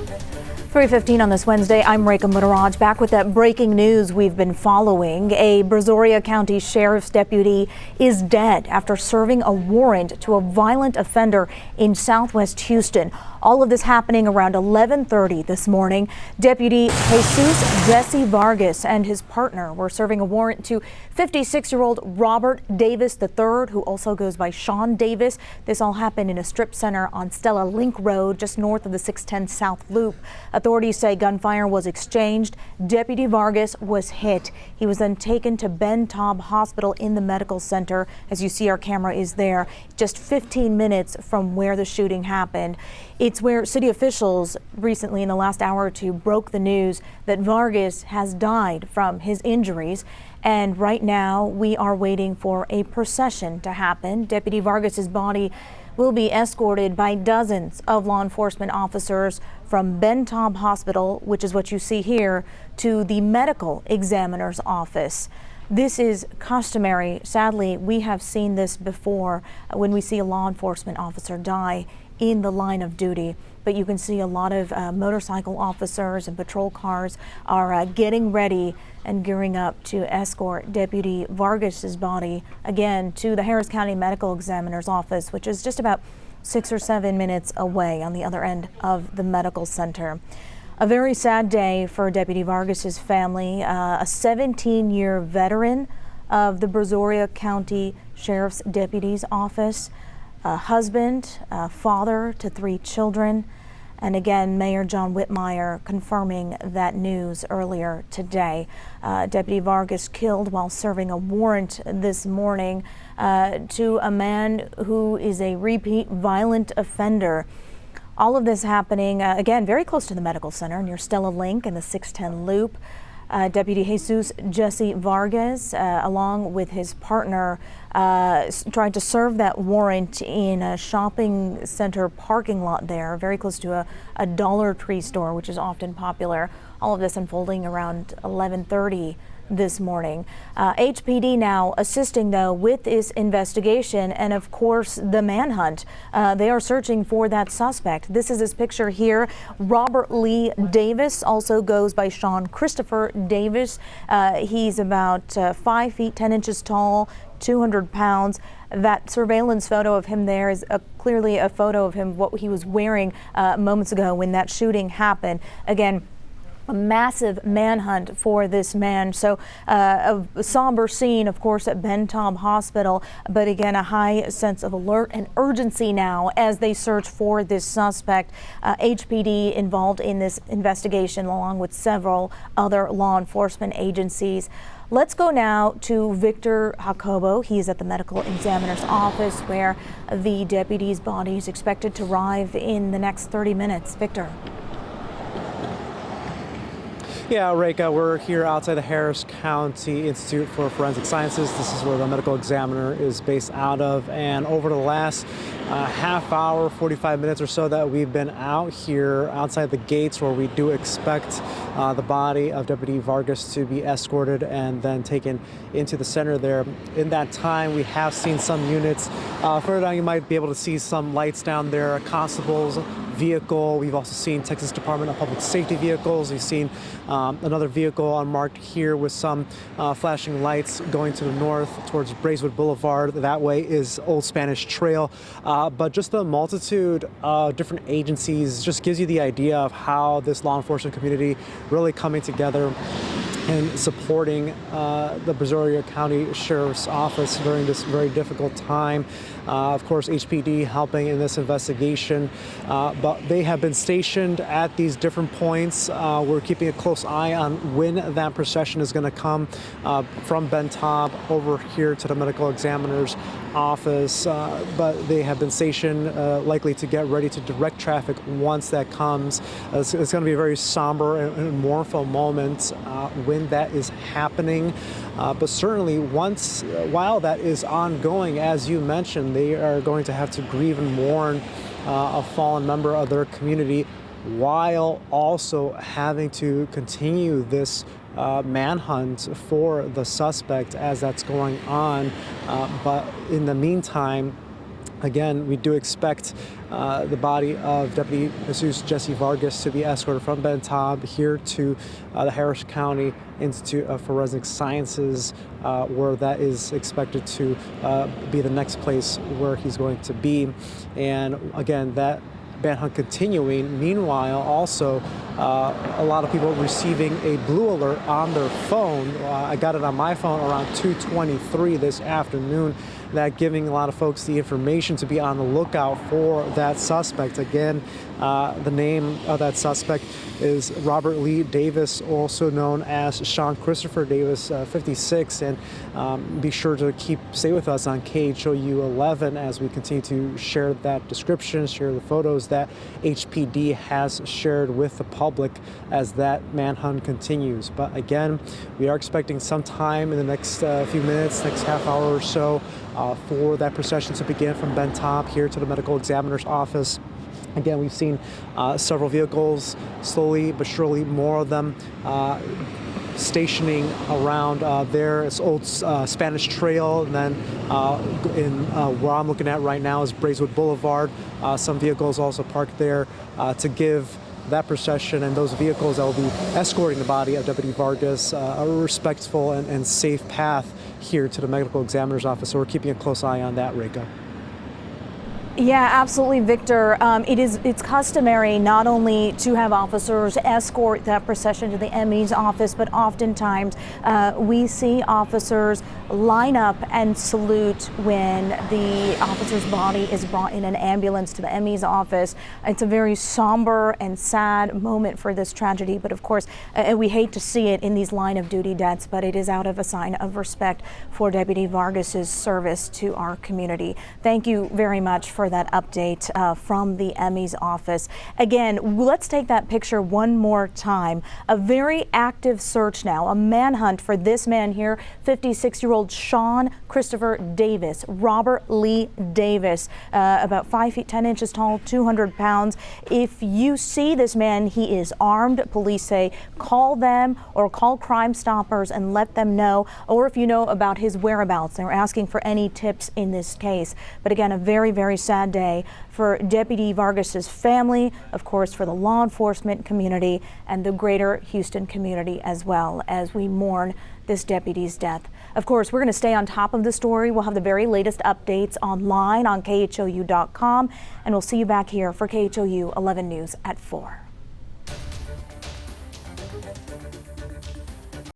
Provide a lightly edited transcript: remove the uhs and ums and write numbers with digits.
3:15 on this Wednesday. I'm Rekha Muttaraj, back with that breaking news we've been following. A Brazoria County Sheriff's deputy is dead after serving a warrant to a violent offender in Southwest Houston. All of this happening around 11:30 this morning. Deputy Jesus Jesse Vargas and his partner were serving a warrant to 56-year-old Robert Davis III, who also goes by Sean Davis. This all happened in a strip center on Stella Link Road, just north of the 610 South Loop. Authorities say gunfire was exchanged. Deputy Vargas was hit. He was then taken to Ben Taub Hospital in the medical center. As you see, our camera is there, just 15 minutes from where the shooting happened. It's where city officials recently, in the last hour or two, broke the news that Vargas has died from his injuries. And right now, we are waiting for a procession to happen. Deputy Vargas's body will be escorted by dozens of law enforcement officers from Ben Taub Hospital, which is what you see here, to the medical examiner's office. This is customary. Sadly, we have seen this before when we see a law enforcement officer die in the line of duty. But you can see a lot of motorcycle officers and patrol cars are getting ready and gearing up to escort Deputy Vargas's body again to the Harris County Medical Examiner's office, which is just about 6 or 7 minutes away on the other end of the medical center. A very sad day for Deputy Vargas's family, a 17-year veteran of the Brazoria County Sheriff's Deputy's Office, a husband, a father to 3 children. And again, Mayor John Whitmire confirming that news earlier today. Deputy Vargas killed while serving a warrant this morning to a man who is a repeat violent offender. All of this happening, again, very close to the medical center near Stella Link and the 610 Loop. Deputy Jesus Jesse Vargas, along with his partner, tried to serve that warrant in a shopping center parking lot there, very close to a Dollar Tree store, which is often popular. All of this unfolding around 11:30 this morning. HPD now assisting, though, with this investigation and, of course, the manhunt. They are searching for that suspect. This is his picture here. Robert Lee Davis also goes by Sean Christopher Davis. He's about 5 feet 10 inches tall, 200 pounds. That surveillance photo of him there is clearly a photo of him, what he was wearing moments ago when that shooting happened. Again, a massive manhunt for this man. So a somber scene, of course, at Ben Taub Hospital, but again, a high sense of alert and urgency now as they search for this suspect. HPD involved in this investigation along with several other law enforcement agencies. Let's go now to Victor Jacobo. He's at the medical examiner's office where the deputy's body is expected to arrive in the next 30 minutes. Victor. Yeah, Rekha, we're here outside the Harris County Institute for Forensic Sciences. This is where the medical examiner is based out of. And over the last half hour, 45 minutes or so that we've been out here outside the gates where we do expect the body of Deputy Vargas to be escorted and then taken into the center there. In that time, we have seen some units. Further down, you might be able to see some lights down there, a constable's vehicle. We've also seen Texas Department of Public Safety vehicles. We've seen another vehicle unmarked here with some flashing lights going to the north towards Brazoria Boulevard. That way is Old Spanish Trail. But just the multitude of different agencies just gives you the idea of how this law enforcement community really coming together and supporting the Brazoria County Sheriff's Office during this very difficult time. Of course, HPD helping in this investigation, but they have been stationed at these different points. We're keeping a close eye on when that procession is going to come from Ben Taub over here to the medical examiner's office, but they have been stationed likely to get ready to direct traffic once that comes. It's going to be a very somber and mournful moment when that is happening, but certainly while that is ongoing, as you mentioned, they are going to have to grieve and mourn a fallen member of their community while also having to continue this manhunt for the suspect as that's going on. But in the meantime, Again, we do expect the body of Deputy Jesus Jesse Vargas to be escorted from Ben Taub here to the Harris County Institute of Forensic Sciences, where that is expected to be the next place where he's going to be. And again, that manhunt continuing. Meanwhile, also a lot of people receiving a blue alert on their phone. I got it on my phone around 2:23 this afternoon, that giving a lot of folks the information to be on the lookout for that suspect. Again, the name of that suspect is Robert Lee Davis, also known as Sean Christopher Davis, 56. And be sure to stay with us on KHOU 11 as we continue to share that description, share the photos that HPD has shared with the public as that manhunt continues. But again, we are expecting some time in the next few minutes, next half hour or so, for that procession to begin from Ben Taub here to the medical examiner's office. Again, we've seen several vehicles, slowly but surely more of them stationing around there. It's old Spanish Trail, and then where I'm looking at right now is Brazoria Boulevard. Some vehicles also parked there to give that procession and those vehicles that will be escorting the body of Deputy Vargas a respectful and safe path here to the medical examiner's office. So we're keeping a close eye on that, Reka. Yeah, absolutely, Victor. It's customary not only to have officers escort that procession to the ME's office, but oftentimes we see officers line up and salute when the officer's body is brought in an ambulance to the ME's office. It's a very somber and sad moment for this tragedy, but of course, we hate to see it in these line of duty deaths, but it is out of a sign of respect for Deputy Vargas's service to our community. Thank you very much for that update from the ME's office. Again, let's take that picture one more time. A very active search now, a manhunt for this man here, 56-year-old Sean Christopher Davis, Robert Lee Davis, about 5 feet 10 inches tall, 200 pounds. If you see this man, he is armed. Police say call them or call Crime Stoppers and let them know, or if you know about his whereabouts, they're asking for any tips in this case. But again, a very, very sad day for Deputy Vargas's family, of course, for the law enforcement community and the greater Houston community as well, as we mourn this deputy's death. Of course, we're going to stay on top of the story. We'll have the very latest updates online on KHOU.com, and we'll see you back here for KHOU 11 News at 4.